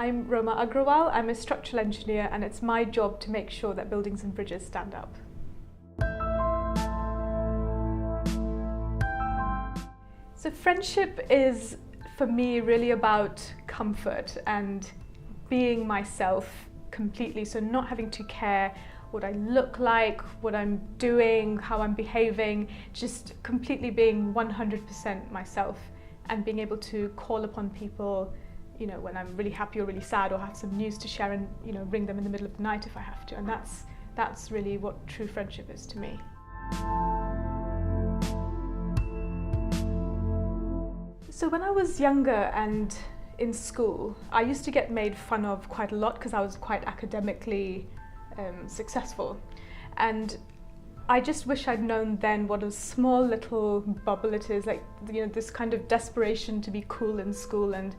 I'm Roma Agrawal. I'm a structural engineer, and it's my job to make sure that buildings and bridges stand up. So friendship is, for me, really about comfort and being myself completely. So not having to care what I look like, what I'm doing, how I'm behaving, just completely being 100% myself and being able to call upon people, you know, when I'm really happy or really sad or have some news to share and, you know, ring them in the middle of the night if I have to. And that's really what true friendship is to me. So when I was younger and in school, I used to get made fun of quite a lot because I was quite academically successful. And I just wish I'd known then what a small little bubble it is, like, you know, this kind of desperation to be cool in school and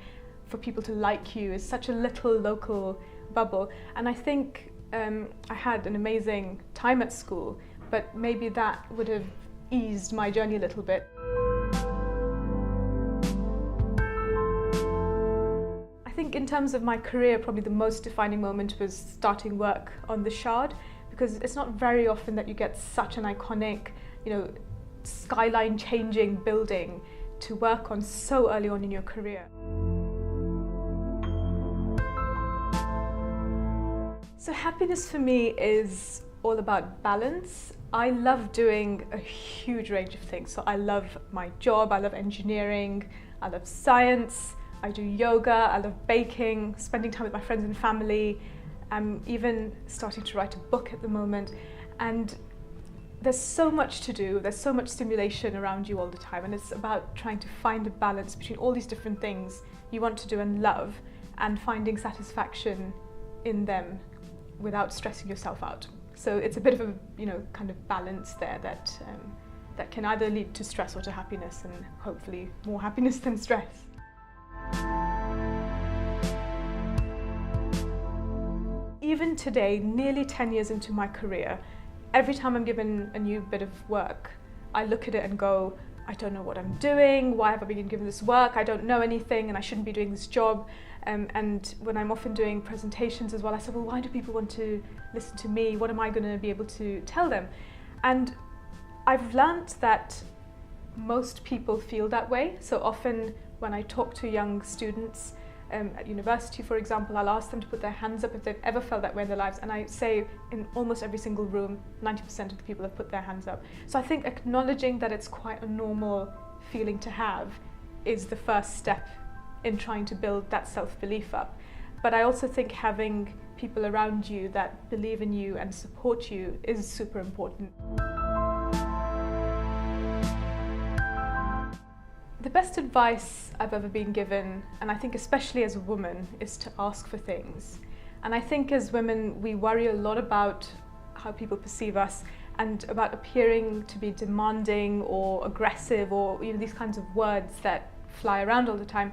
for people to like you is such a little local bubble. And I think I had an amazing time at school, but maybe that would have eased my journey a little bit. I think in terms of my career, probably the most defining moment was starting work on the Shard, because it's not very often that you get such an iconic, you know, skyline changing building to work on so early on in your career. So happiness for me is all about balance. I love doing a huge range of things. So I love my job, I love engineering, I love science, I do yoga, I love baking, spending time with my friends and family. I'm even starting to write a book at the moment. And there's so much to do, there's so much stimulation around you all the time, and it's about trying to find a balance between all these different things you want to do and love, and finding satisfaction in them without stressing yourself out. So it's a bit of a, you know, kind of balance there that that can either lead to stress or to happiness, and hopefully more happiness than stress. Even today, nearly 10 years into my career, every time I'm given a new bit of work, I look at it and go, I don't know what I'm doing, why have I been given this work, I don't know anything and I shouldn't be doing this job. And when I'm often doing presentations as well, I say, well, why do people want to listen to me? What am I going to be able to tell them? And I've learnt that most people feel that way. So often when I talk to young students, at university, for example, I'll ask them to put their hands up if they've ever felt that way in their lives, and I say in almost every single room, 90% of the people have put their hands up. So I think acknowledging that it's quite a normal feeling to have is the first step in trying to build that self-belief up. But I also think having people around you that believe in you and support you is super important. The best advice I've ever been given, and I think especially as a woman, is to ask for things. And I think as women, we worry a lot about how people perceive us and about appearing to be demanding or aggressive, or, you know, these kinds of words that fly around all the time.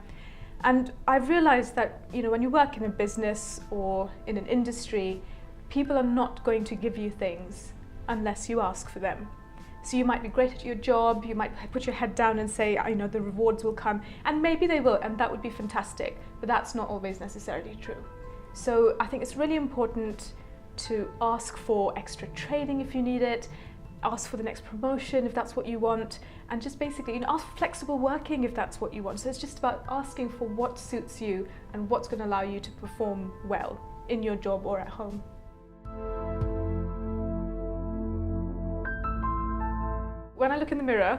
And I've realized that, you know, when you work in a business or in an industry, people are not going to give you things unless you ask for them. So you might be great at your job, you might put your head down and say, you know, the rewards will come, and maybe they will, and that would be fantastic, but that's not always necessarily true. So I think it's really important to ask for extra training if you need it, ask for the next promotion if that's what you want, and just basically, you know, ask for flexible working if that's what you want. So it's just about asking for what suits you and what's going to allow you to perform well in your job or at home. When I look in the mirror,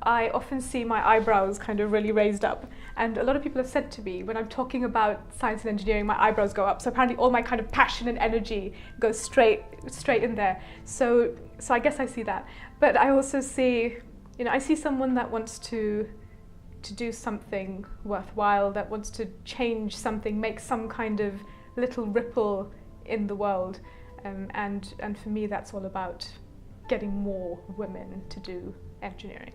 I often see my eyebrows kind of really raised up. And a lot of people have said to me, when I'm talking about science and engineering, my eyebrows go up. So apparently all my kind of passion and energy goes straight in there. So I guess I see that. But I also see, you know, I see someone that wants to do something worthwhile, that wants to change something, make some kind of little ripple in the world. And for me, that's all about getting more women to do engineering.